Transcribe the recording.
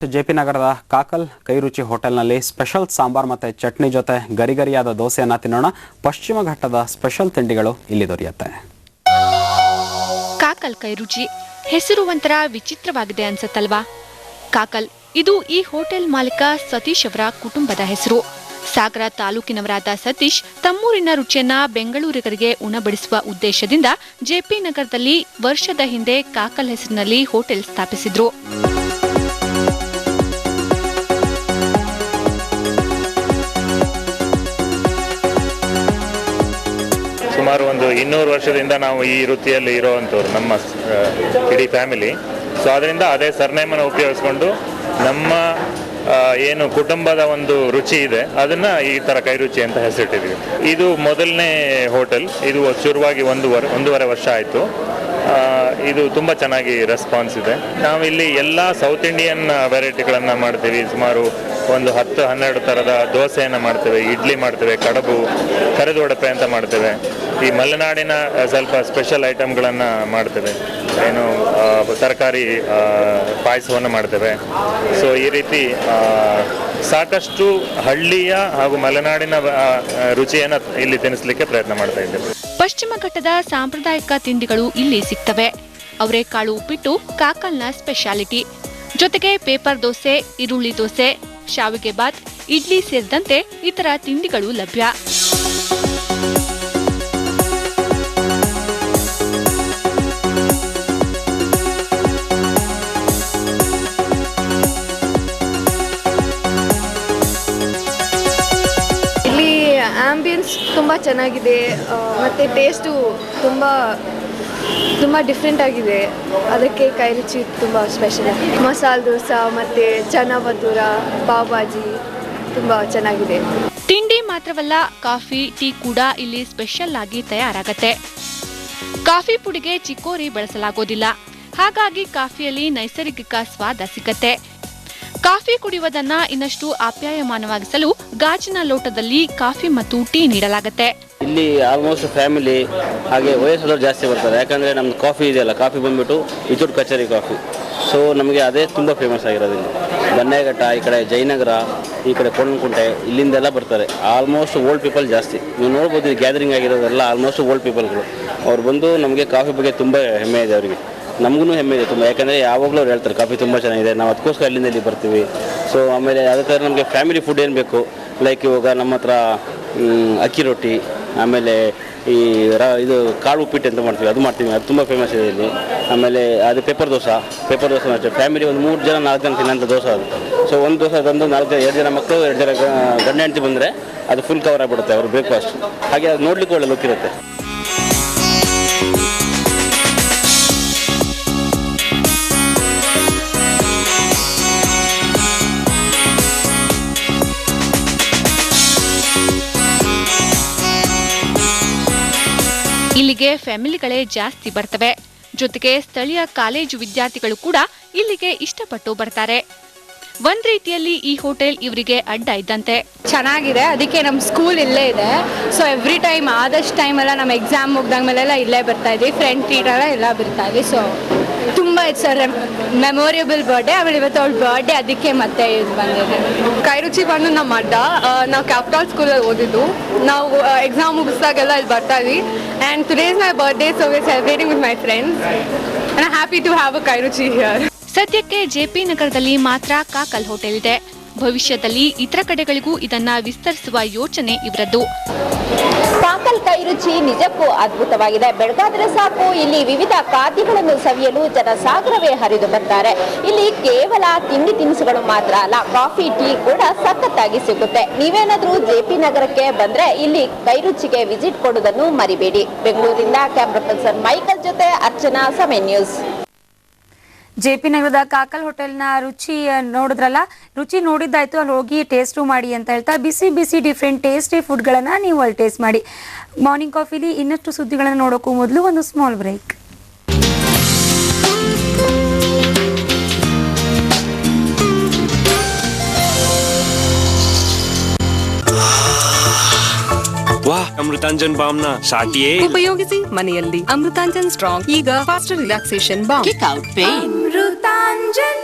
JP ನಗರದ ಕಾಕಲ್ ಕೈರುಚಿ ಹೋಟೆಲ್ನಲ್ಲಿ special sambar ಮತ್ತು ಚಟ್ನಿ ಜೊತೆ ಗರಿಗರಿಯಾದ ದೋಸೆಯನ್ನು ತಿನ್ನೋಣ. ಪಶ್ಚಿಮ ಘಟ್ಟದ ಸ್ಪೆಷಲ್ ತಿಂಡಿಗಳು ಇಲ್ಲಿ ದೊರೆಯುತ್ತೆ. ಕಾಕಲ್ ಕೈರುಚಿ ಹೆಸರು ಒಂಥರ ವಿಚಿತ್ರವಾಗಿದೆ ಅನ್ಸತ್ತಲ್ವಾ? ಕಾಕಲ್ ಇದು ಈ ಹೋಟೆಲ್ ಮಾಲೀಕ ಸತೀಶ್ ಅವರ ಕುಟುಂಬದ ಹೆಸರು. ಸಾಗರ ತಾಲೂಕಿನವರಾದ ಸತೀಶ್ ತಮ್ಮೂರಿನ ರುಚಿಯನ್ನ ಬೆಂಗಳೂರಿಗರಿಗೆ ಉಣಬಡಿಸುವ ಉದ್ದೇಶದಿಂದ ಜೆಪಿ ನಗರದಲ್ಲಿ ವರ್ಷದ ಹಿಂದೆ ಕಾಕಲ್ ಹೆಸರಿನಲ್ಲಿ ಹೋಟೆಲ್ ಸ್ಥಾಪಿಸಿದ್ರು. ಸುಮಾರು 200 ವರ್ಷದಿಂದ ನಾವು ಈ ವೃತ್ತಿಯಲ್ಲಿ ಇರೋವಂಥವ್ರು, ನಮ್ಮ ಇಡೀ ಫ್ಯಾಮಿಲಿ. ಸೊ ಅದರಿಂದ ಅದೇ ಸರ್ನೇಮನ್ನು ಉಪಯೋಗಿಸ್ಕೊಂಡು ನಮ್ಮ ಏನು ಕುಟುಂಬದ ಒಂದು ರುಚಿ ಇದೆ ಅದನ್ನು ಈ ಥರ ಕೈರುಚಿ ಅಂತ ಹೆಸರಿಟ್ಟಿದ್ದೀವಿ. ಇದು ಮೊದಲನೇ ಹೋಟೆಲ್. ಇದು ಶುರುವಾಗಿ ಒಂದೂವರೆ ವರ್ಷ ಆಯಿತು. ಇದು ತುಂಬ ಚೆನ್ನಾಗಿ ರೆಸ್ಪಾನ್ಸ್ ಇದೆ. ನಾವಿಲ್ಲಿ ಎಲ್ಲ ಸೌತ್ ಇಂಡಿಯನ್ ವೆರೈಟಿಗಳನ್ನು ಮಾಡ್ತೀವಿ. ಸುಮಾರು 10-12 ಥರದ ದೋಸೆಯನ್ನು ಮಾಡ್ತೇವೆ, ಇಡ್ಲಿ ಮಾಡ್ತೇವೆ, ಕಡಬು, ಕರಿದೊಡಪೆ ಅಂತ ಮಾಡ್ತೇವೆ. ಈ ಮಲೆನಾಡಿನ ಸ್ವಲ್ಪ ಸ್ಪೆಷಲ್ ಐಟಮ್ಗಳನ್ನು ಮಾಡ್ತೇವೆ. ಏನು ತರಕಾರಿ ಪಾಯಸವನ್ನು ಮಾಡ್ತೇವೆ. ಸೊ ಈ ರೀತಿ ಸಾಕಷ್ಟು ಹಳ್ಳಿಯ ಹಾಗೂ ಮಲೆನಾಡಿನ ರುಚಿಯನ್ನು ಇಲ್ಲಿ ತಿನ್ನಿಸ್ಲಿಕ್ಕೆ ಪ್ರಯತ್ನ ಮಾಡ್ತಾ ಇದ್ದೇವೆ. ಪಶ್ಚಿಮ ಘಟ್ಟದ ಸಾಂಪ್ರದಾಯಿಕ ತಿಂಡಿಗಳು ಇಲ್ಲಿ ಸಿಗ್ತವೆ. ಅವರೆಕಾಳು ಉಪ್ಪಿಟ್ಟು ಕಾಕಲ್ನ ಸ್ಪೆಷಾಲಿಟಿ. ಜೊತೆಗೆ ಪೇಪರ್ ದೋಸೆ, ಈರುಳ್ಳಿ ದೋಸೆ, ಶಾವಿಗೆ ಬಾತ್, ಇಡ್ಲಿ ಸೇರಿದಂತೆ ಇತರ ತಿಂಡಿಗಳು ಲಭ್ಯ. ಇಲ್ಲಿ ಆಂಬಿಯನ್ಸ್ ತುಂಬ ಚೆನ್ನಾಗಿದೆ ಮತ್ತು ಟೇಸ್ಟು ತುಂಬ ಡಿಫ್ರೆಂಟ್ ಆಗಿದೆ. ಅದಕ್ಕೆ ಕೈರುಚಿ ತುಂಬ ಸ್ಪೆಷಲ್. ಮಸಾಲೆ ದೋಸೆ ಮತ್ತು ಚನಾ ಭಟೂರ, ಪಾವ್ ಭಾಜಿ ತುಂಬ ಚೆನ್ನಾಗಿದೆ. ತಿಂಡಿ ಮಾತ್ರವಲ್ಲ, ಕಾಫಿ, ಟೀ ಕೂಡ ಇಲ್ಲಿ ಸ್ಪೆಷಲ್ ಆಗಿ ತಯಾರಾಗತ್ತೆ. ಕಾಫಿ ಪುಡಿಗೆ ಚಿಕ್ಕೋರಿ ಬಳಸಲಾಗೋದಿಲ್ಲ. ಹಾಗಾಗಿ ಕಾಫಿಯಲ್ಲಿ ನೈಸರ್ಗಿಕ ಸ್ವಾದ ಸಿಗತ್ತೆ. ಕಾಫಿ ಕುಡಿಯುವುದನ್ನ ಇನ್ನಷ್ಟು ಆಪ್ಯಾಯಮಾನವಾಗಿಸಲು ಗಾಜಿನ ಲೋಟದಲ್ಲಿ ಕಾಫಿ ಮತ್ತು ಟೀ ನೀಡಲಾಗುತ್ತೆ. ಇಲ್ಲಿ ಆಲ್ಮೋಸ್ಟ್ ಫ್ಯಾಮಿಲಿ ಹಾಗೆ ವಯಸ್ಸಾದವ್ರು ಜಾಸ್ತಿ ಬರ್ತಾರೆ. ಯಾಕಂದರೆ ನಮ್ದು ಕಾಫಿ ಇದೆಯಲ್ಲ, ಕಾಫಿ ಬಂದುಬಿಟ್ಟು ವಿತೌಟ್ ಕಚೇರಿ ಕಾಫಿ. ಸೊ ನಮಗೆ ಅದೇ ತುಂಬ ಫೇಮಸ್ ಆಗಿರೋದು. ಇಲ್ಲಿ ಬನ್ನೇಘಟ್ಟ, ಈ ಕಡೆ ಜಯನಗರ, ಈ ಕಡೆ ಕೊಣಕುಂಟೆ, ಇಲ್ಲಿಂದೆಲ್ಲ ಬರ್ತಾರೆ. ಆಲ್ಮೋಸ್ಟ್ ಓಲ್ಡ್ ಪೀಪಲ್ ಜಾಸ್ತಿ. ನೀವು ನೋಡ್ಬೋದು, ಗ್ಯಾದರಿಂಗ್ ಆಗಿರೋದೆಲ್ಲ ಆಲ್ಮೋಸ್ಟ್ ಓಲ್ಡ್ ಪೀಪಲ್ಗಳು. ಅವ್ರು ಬಂದು ನಮಗೆ ಕಾಫಿ ಬಗ್ಗೆ ತುಂಬ ಹೆಮ್ಮೆ ಇದೆ ಅವರಿಗೆ. ನಮಗೂ ಹೆಮ್ಮೆ ಇದೆ ತುಂಬ. ಯಾಕಂದರೆ ಯಾವಾಗಲೂ ಅವ್ರು ಹೇಳ್ತಾರೆ ಕಾಫಿ ತುಂಬ ಚೆನ್ನಾಗಿದೆ, ನಾವು ಅದಕ್ಕೋಸ್ಕರ ಅಲ್ಲಿಂದ ಇಲ್ಲಿ ಬರ್ತೀವಿ. ಸೊ ಆಮೇಲೆ ಅದಕ್ಕೆ ನಮಗೆ ಫ್ಯಾಮಿಲಿ ಫುಡ್ ಏನು ಬೇಕು, ಲೈಕ್ ಇವಾಗ ನಮ್ಮ ಹತ್ರ ಅಕ್ಕಿ ರೊಟ್ಟಿ, ಆಮೇಲೆ ಇದು ಕಾಳು ಉಪ್ಪಿಟ್ಟು ಅಂತ ಮಾಡ್ತೀವಿ, ಅದು ಮಾಡ್ತೀವಿ. ಅದು ತುಂಬ ಫೇಮಸ್ ಇದೆ ಇಲ್ಲಿ. ಆಮೇಲೆ ಅದು ಪೇಪರ್ ದೋಸೆ ಅಷ್ಟೇ. ಫ್ಯಾಮಿಲಿ 3 ಜನ 4 ಜನ ತಿನ್ನೋಂಥ ದೋಸೆ ಅದು. ಸೊ ಒಂದು ದೋಸೆ ತಂದು 2 ಜನ ಮಕ್ಕಳು, 2 ಜನ ಗಂಡ ಹೆಂಡತಿ ಬಂದರೆ ಅದು ಫುಲ್ ಕವರ್ ಆಗಿಬಿಡುತ್ತೆ ಅವ್ರ ಬ್ರೇಕ್ಫಾಸ್ಟ್. ಹಾಗೆ ಅದು ನೋಡ್ಲಿಕ್ಕೆ ಒಳ್ಳೆ ಲುಕ್ ಇರುತ್ತೆ. ಇಲ್ಲಿಗೆ ಫ್ಯಾಮಿಲಿಗಳೇ ಜಾಸ್ತಿ ಬರ್ತವೆ. ಜೊತೆಗೆ ಸ್ಥಳೀಯ ಕಾಲೇಜು ವಿದ್ಯಾರ್ಥಿಗಳು ಕೂಡ ಇಲ್ಲಿಗೆ ಇಷ್ಟಪಟ್ಟು ಬರ್ತಾರೆ. ಒಂದ್ ರೀತಿಯಲ್ಲಿ ಈ ಹೋಟೆಲ್ ಇವರಿಗೆ ಅಡ್ಡ ಇದ್ದಂತೆ. ಚೆನ್ನಾಗಿದೆ. ಅದಕ್ಕೆ ನಮ್ಮ ಸ್ಕೂಲ್ ಇಲ್ಲೇ ಇದೆ. ಸೊ ಎವ್ರಿ ಟೈಮ್ ಆದಷ್ಟು ಟೈಮೆಲ್ಲ ನಮ್ಮ ಎಕ್ಸಾಮ್ ಮುಗ್ದಾದ್ಮೇಲೆಲ್ಲ ಇಲ್ಲೇ ಬರ್ತಾ ಇದ್ವಿ. ಫ್ರೆಂಡ್ ಟ್ರೀಟೆಲ್ಲ ಎಲ್ಲ ಬರ್ತಾ ಇದ್ವಿ. ಸೊ ತುಂಬ ಇಟ್ಸ್ ಮೆಮೊರೇಬಲ್ ಬರ್ಡೇ. ಆಮೇಲೆ ಇವತ್ತು ಅವಳ ಬರ್ಡೇ, ಅದಕ್ಕೆ ಮತ್ತೆ ಇದು ಬಂದಿದೆ. ಕೈರುಚಿ ಬಂದು ನಮ್ಮ ಅಡ್ಡ. ನಾವು ಕ್ಯಾಪಿಟಲ್ ಸ್ಕೂಲಲ್ಲಿ ಓದಿದ್ದು. ನಾವು ಎಕ್ಸಾಮ್ ಮುಗಿಸಿದಾಗೆಲ್ಲ ಇಲ್ಲಿ ಬರ್ತಾ ಇದ್ವಿ. And today is my birthday, so we celebrating with my friends. And I happy to have a Kairuchi here. ಸದ್ಯಕ್ಕೆ ಜೆಪಿ ನಗರದಲ್ಲಿ ಮಾತ್ರ ಕಾಕಲ್ ಹೋಟೆಲ್ ಇದೆ. ಭವಿಷ್ಯದಲ್ಲಿ ಇತರ ಕಡೆಗಳಿಗೂ ಇದನ್ನ ವಿಸ್ತರಿಸುವ ಯೋಚನೆ ಇವರದ್ದು. ಕಾಕಲ್ ಕೈರುಚಿ ನಿಜಕ್ಕೂ ಅದ್ಭುತವಾಗಿದೆ. ಬೆಳಗಾದರೆ ಸಾಕು, ಇಲ್ಲಿ ವಿವಿಧ ಖಾದ್ಯಗಳನ್ನು ಸವಿಯಲು ಜನಸಾಗರವೇ ಹರಿದು ಬರ್ತಾರೆ. ಇಲ್ಲಿ ಕೇವಲ ತಿಂಡಿ ತಿನಿಸುಗಳು ಮಾತ್ರ ಅಲ್ಲ, ಕಾಫಿ, ಟೀ ಕೂಡ ಸಖತ್ತಾಗಿ ಸಿಗುತ್ತೆ. ನೀವೇನಾದ್ರೂ ಜೆಪಿ ನಗರಕ್ಕೆ ಬಂದ್ರೆ ಇಲ್ಲಿ ಕೈರುಚಿಗೆ ವಿಸಿಟ್ ಕೊಡುವುದನ್ನು ಮರಿಬೇಡಿ. ಬೆಂಗಳೂರಿನಿಂದ ಕ್ಯಾಮ್ರಾ ಪರ್ಸನ್ ಮೈಕಲ್ ಜೊತೆ ಅರ್ಚನಾ, ಸಮಯ ನ್ಯೂಸ್. ಜೆಪಿ ನಗರದ ಕಾಕಲ್ ಹೋಟೆಲ್ನ ರುಚಿ ನೋಡಿದ್ರಲ್ಲ, ರುಚಿ ನೋಡಿದ್ದಾಯ್ತು, ಅಲ್ಲಿ ಹೋಗಿ ಟೇಸ್ಟು ಮಾಡಿ ಅಂತ ಹೇಳ್ತಾ ಬಿಸಿ ಬಿಸಿ ಡಿಫ್ರೆಂಟ್ ಟೇಸ್ಟಿ ಫುಡ್ಗಳನ್ನು ನೀವು ಅಲ್ಲಿ ಟೇಸ್ಟ್ ಮಾಡಿ. ಮಾರ್ನಿಂಗ್ ಕಾಫಿಲಿ ಇನ್ನಷ್ಟು ಸುದ್ದಿಗಳನ್ನು ನೋಡೋಕ್ಕೂ ಮೊದಲು ಒಂದು ಸ್ಮಾಲ್ ಬ್ರೇಕ್. ವಾಹ್, ಅಮೃತಾಂಜನ್ ಬಾಮ್ನ ಸಾಟಿಯೇ ಉಪಯೋಗಿಸಿ ಮನೆಯಲ್ಲಿ. ಅಮೃತಾಂಜನ್ ಸ್ಟ್ರಾಂಗ್, ಈಗ faster relaxation balm. Kick out pain. Amrutanjan